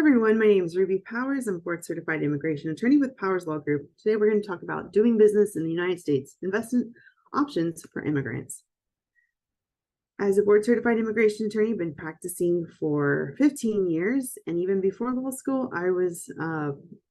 Everyone, my name is Ruby Powers. I'm a board certified immigration attorney with Powers Law Group. Today we're going to talk about doing business in the United States, investment options for immigrants. As a board certified immigration attorney, I've been practicing for 15 years, and even before law school, I was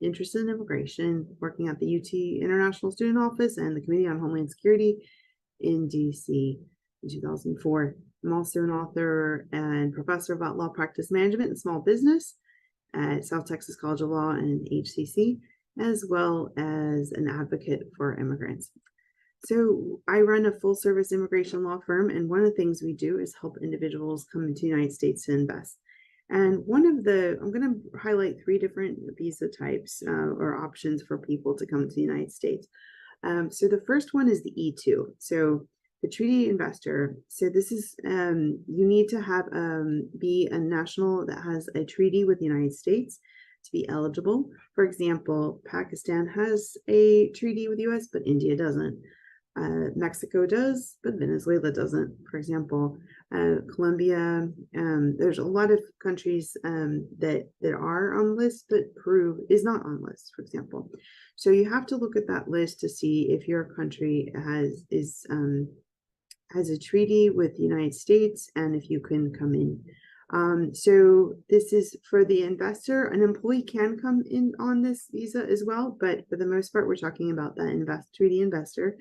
interested in immigration, working at the UT International Student Office and the Committee on Homeland Security in DC in 2004. I'm also an author and professor about law practice management and small business at South Texas College of Law and HCC, as well as an advocate for immigrants. So I run a full service immigration law firm, and one of the things we do is help individuals come into the United States to invest. And I'm going to highlight 3 different visa types or options for people to come to the United States. So the first one is the E2. So the treaty investor. So this is, you need to have, be a national that has a treaty with the United States to be eligible. For example, Pakistan has a treaty with the US, but India doesn't. Mexico does, but Venezuela doesn't, for example. Colombia, there's a lot of countries that are on the list, but Peru is not on the list, for example. So you have to look at that list to see if your country has a treaty with the United States and if you can come in. So this is for the investor. An employee can come in on this visa as well, but for the most part, we're talking about that treaty investor.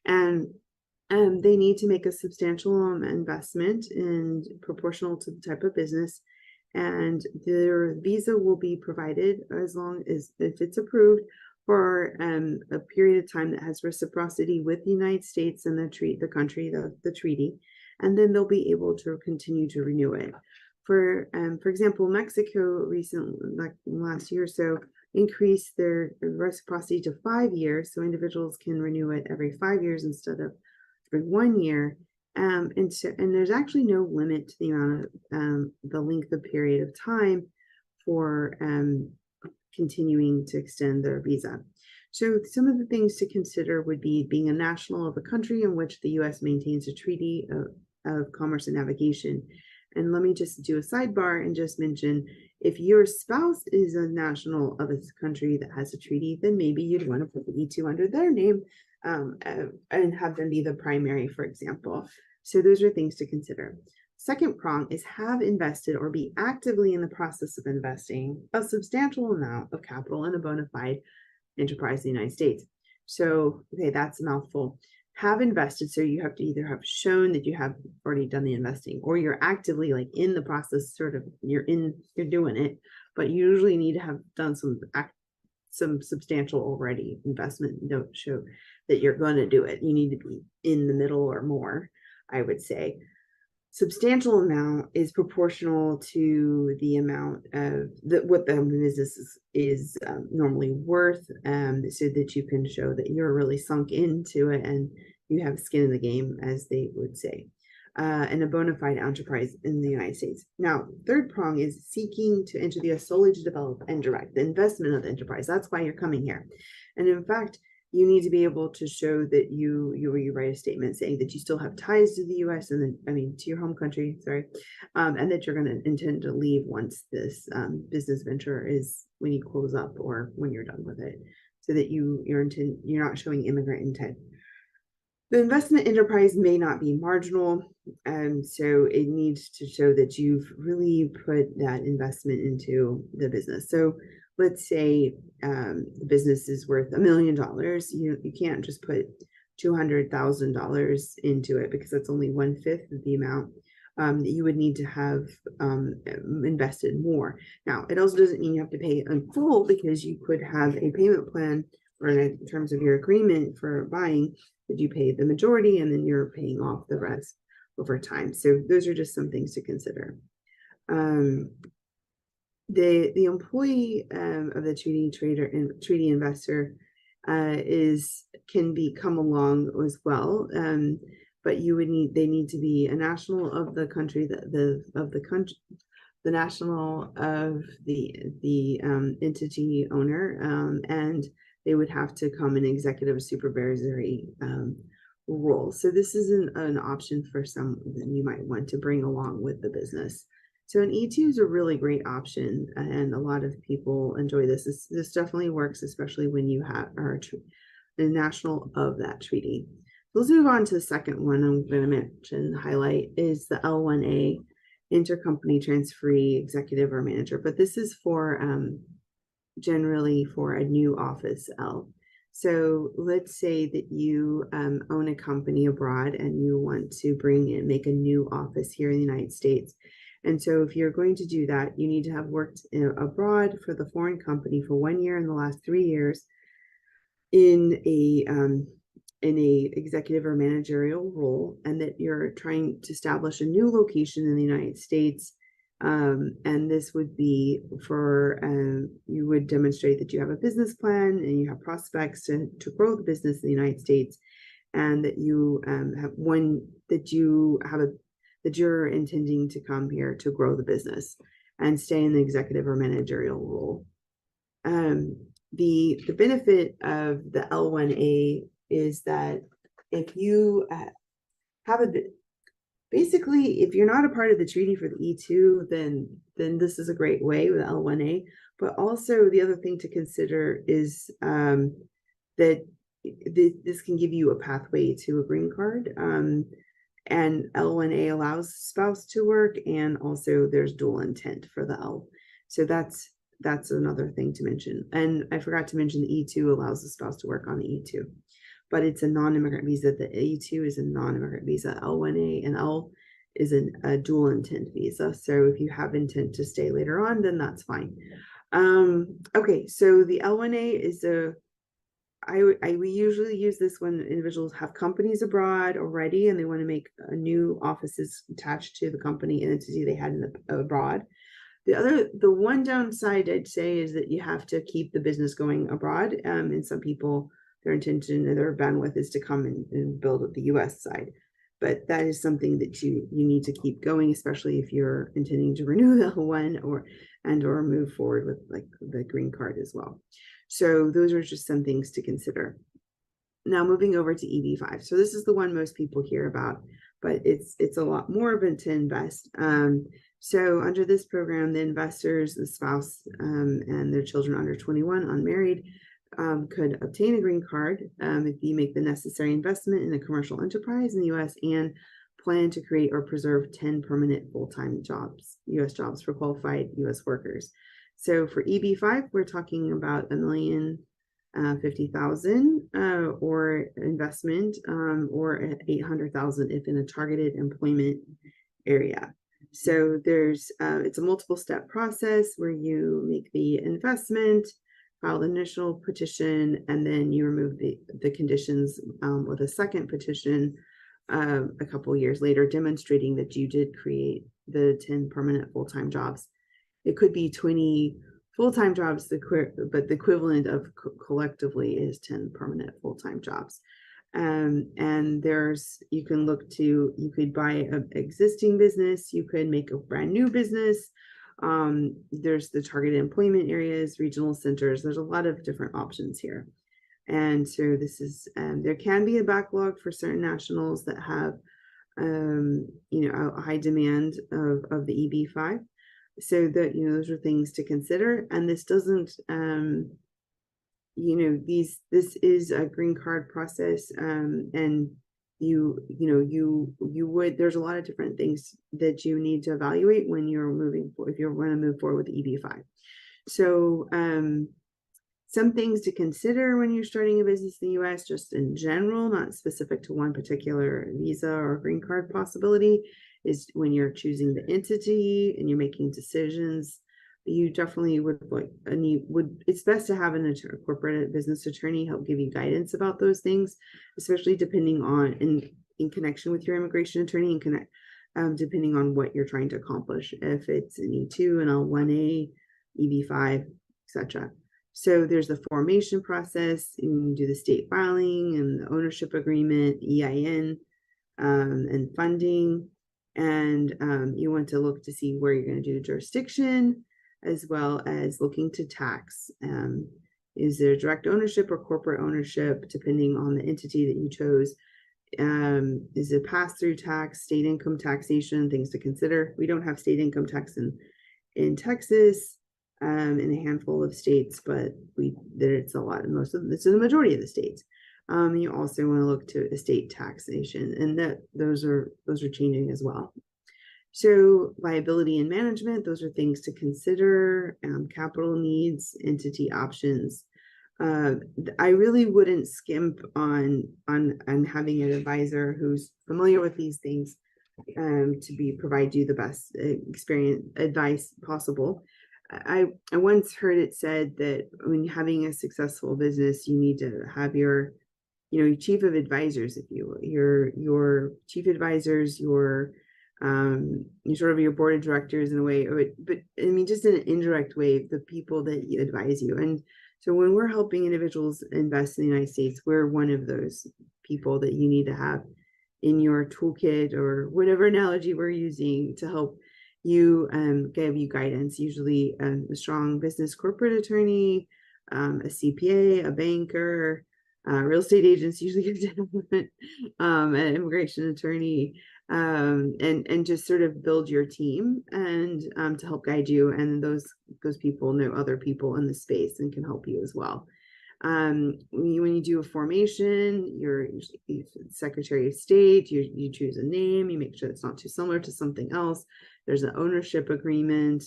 And they need to make a substantial investment and proportional to the type of business. And their visa will be provided as long as, if it's approved, for a period of time that has reciprocity with the United States and the treaty, and then they'll be able to continue to renew it. For example, Mexico recently, like last year or so, increased their reciprocity to 5 years, so individuals can renew it every 5 years instead of every 1 year. And there's actually no limit to the amount of the length of period of time for continuing to extend their visa. So some of the things to consider would be being a national of a country in which the U.S. maintains a treaty of commerce and navigation. And let me just do a sidebar and just mention, if your spouse is a national of a country that has a treaty, then maybe you'd want to put the E2 under their name and have them be the primary, for example. So those are things to consider. Second prong is have invested or be actively in the process of investing a substantial amount of capital in a bona fide enterprise in the United States. So, okay, that's a mouthful. Have invested, so you have to either have shown that you have already done the investing, or you're actively like in the process, sort of you're doing it, but you usually need to have done some substantial already investment. Don't show that you're going to do it. You need to be in the middle or more, I would say. Substantial amount is proportional to the amount of what the business is normally worth, so that you can show that you're really sunk into it and you have skin in the game, as they would say, and a bona fide enterprise in the United States. Now, third prong is seeking to enter the US solely to develop and direct the investment of the enterprise. That's why you're coming here. And in fact, you need to be able to show that you write a statement saying that you still have ties to the U.S. and then, to your home country, sorry, and that you're going to intend to leave once this business venture is, when you close up or when you're done with it, so that you're not showing immigrant intent. The investment enterprise may not be marginal, so it needs to show that you've really put that investment into the business. So let's say the business is worth $1 million. You can't just put $200,000 into it, because that's only 1/5 of the amount. You would need to have invested more. Now, it also doesn't mean you have to pay in full, because you could have a payment plan, or in terms of your agreement for buying, that you pay the majority and then you're paying off the rest over time. So those are just some things to consider. The employee of the treaty investor can come along as well, but they need to be a national of the country, the national of the entity owner, and they would have to come in executive supervisory role. So this is an option for some that you might want to bring along with the business. So an E2 is a really great option, and a lot of people enjoy this. This definitely works, especially when you are the national of that treaty. Let's move on to the second one I'm going to mention, highlight, is the L1A, intercompany transferee executive or manager. But this is for generally for a new office L. So let's say that you own a company abroad and you want to make a new office here in the United States. And so if you're going to do that, you need to have worked abroad for the foreign company for 1 year in the last 3 years in a executive or managerial role, and that you're trying to establish a new location in the United States. And this would be for, you would demonstrate that you have a business plan and you have prospects to grow the business in the United States, and that you that you're intending to come here to grow the business and stay in the executive or managerial role. The benefit of the L1A is that if you have basically, if you're not a part of the treaty for the E2, then this is a great way with L1A. But also the other thing to consider is that this can give you a pathway to a green card. And L1A allows spouse to work, and also there's dual intent for the L. So that's another thing to mention. And I forgot to mention the E2 allows the spouse to work on the E2. But it's a non-immigrant visa. The E2 is a non-immigrant visa. L1A and L is a dual intent visa. So if you have intent to stay later on, then that's fine. Okay, so the L1A is we usually use this when individuals have companies abroad already and they want to make a new offices attached to the company and entity they had abroad. The one downside I'd say is that you have to keep the business going abroad. And some people, their intention and their bandwidth is to come and build at the US side. But that is something that you need to keep going, especially if you're intending to renew the L1 or move forward with like the green card as well. So those are just some things to consider. Now moving over to EB5. So this is the one most people hear about, but it's a lot more of it to invest. So under this program, the investors, the spouse, and their children under 21, unmarried, could obtain a green card if you make the necessary investment in a commercial enterprise in the U.S. and plan to create or preserve 10 permanent full-time jobs, U.S. jobs for qualified U.S. workers. So for EB5, we're talking about $1,050,000 or investment, or $800,000 if in a targeted employment area. So there's it's a multiple step process where you make the investment, file the initial petition, and then you remove the conditions with a second petition a couple years later, demonstrating that you did create the 10 permanent full-time jobs. It could be 20 full-time jobs, but the equivalent of collectively is 10 permanent full-time jobs. And you could buy an existing business, you could make a brand new business. There's the targeted employment areas, regional centers. There's a lot of different options here. And so this is, there can be a backlog for certain nationals that have, a high demand of the EB5. So that, those are things to consider. And this doesn't, this is a green card process. And there's a lot of different things that you need to evaluate when you're if you want to move forward with the EB5. So, some things to consider when you're starting a business in the US, just in general, not specific to one particular visa or green card possibility, is when you're choosing the entity and you're making decisions, you definitely it's best to have a corporate business attorney help give you guidance about those things, especially depending on, in connection with your immigration attorney, and depending on what you're trying to accomplish, if it's an E2, an L1A, EB5, etc. So there's the formation process, and you do the state filing and the ownership agreement, EIN, and funding. And you want to look to see where you're going to do jurisdiction, as well as looking to tax. Is there direct ownership or corporate ownership, depending on the entity that you chose? is a pass-through tax, state income taxation, things to consider. We don't have state income tax in Texas, in a handful of states, but it's a lot, most of this is the majority of the states. You also want to look to estate taxation, and those are changing as well. So liability and management, those are things to consider. Capital needs, entity options. I really wouldn't skimp on having an advisor who's familiar with these things, to provide you the best advice possible. I once heard it said that when having a successful business, you need to have your chief of advisors, if you will, your chief advisors, your sort of your board of directors in a way, but I mean, just in an indirect way, the people that you advise you. And so when we're helping individuals invest in the United States, we're one of those people that you need to have in your toolkit, or whatever analogy we're using, to help you, give you guidance. Usually a strong business corporate attorney, a CPA, a banker, real estate agents usually get an immigration attorney, and just sort of build your team, and to help guide you. And those people know other people in the space and can help you as well. When you do a formation, you're usually Secretary of State, you choose a name, you make sure it's not too similar to something else. There's an ownership agreement.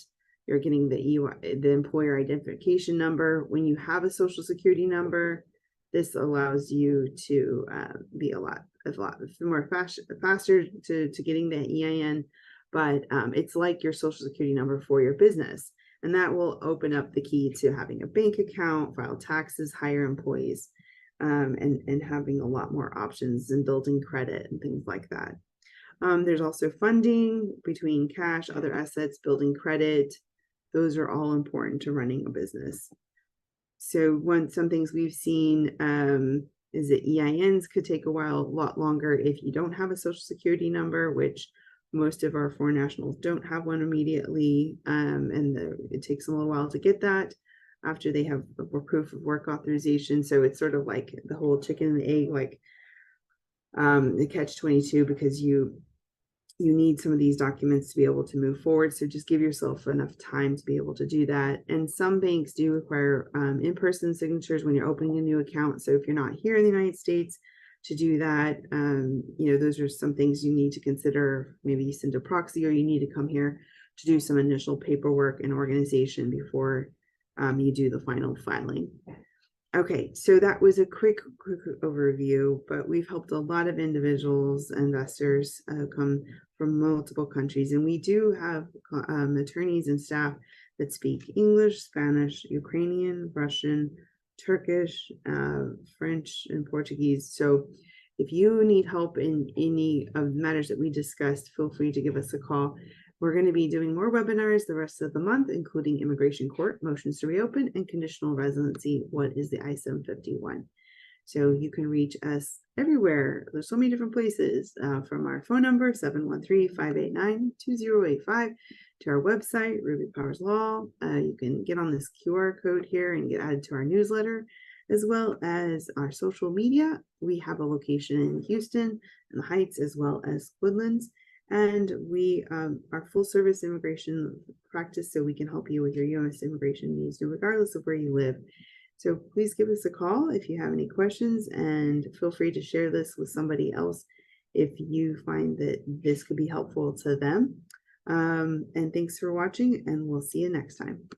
You're getting the employer identification number. When you have a social security number, this allows you to be a lot more faster to getting the EIN, but it's like your social security number for your business. And that will open up the key to having a bank account, file taxes, hire employees, and having a lot more options and building credit and things like that. There's also funding between cash, other assets, building credit. Those are all important to running a business. So some things we've seen is that EINs could take a lot longer if you don't have a social security number, which most of our foreign nationals don't have one immediately, and it takes them a little while to get that after they have a proof of work authorization. So it's sort of like the whole chicken and the egg, like the catch-22, because you need some of these documents to be able to move forward. So just give yourself enough time to be able to do that. And some banks do require in-person signatures when you're opening a new account. So if you're not here in the United States to do that, those are some things you need to consider. Maybe you send a proxy, or you need to come here to do some initial paperwork and organization before you do the final filing. Okay, so that was a quick overview, but we've helped a lot of individuals, investors come from multiple countries, and we do have attorneys and staff that speak English, Spanish, Ukrainian, Russian, Turkish, French, and Portuguese. So if you need help in any of the matters that we discussed, feel free to give us a call. We're going to be doing more webinars the rest of the month, including immigration court, motions to reopen, and conditional residency. What is the I-751? So you can reach us everywhere. There's so many different places, from our phone number, 713-589-2085, to our website, Ruby Powers Law. You can get on this QR code here and get added to our newsletter, as well as our social media. We have a location in Houston and the Heights, as well as Woodlands. And we are full service immigration practice, so we can help you with your U.S. immigration needs, regardless of where you live. So please give us a call if you have any questions, and feel free to share this with somebody else if you find that this could be helpful to them. And thanks for watching, and we'll see you next time.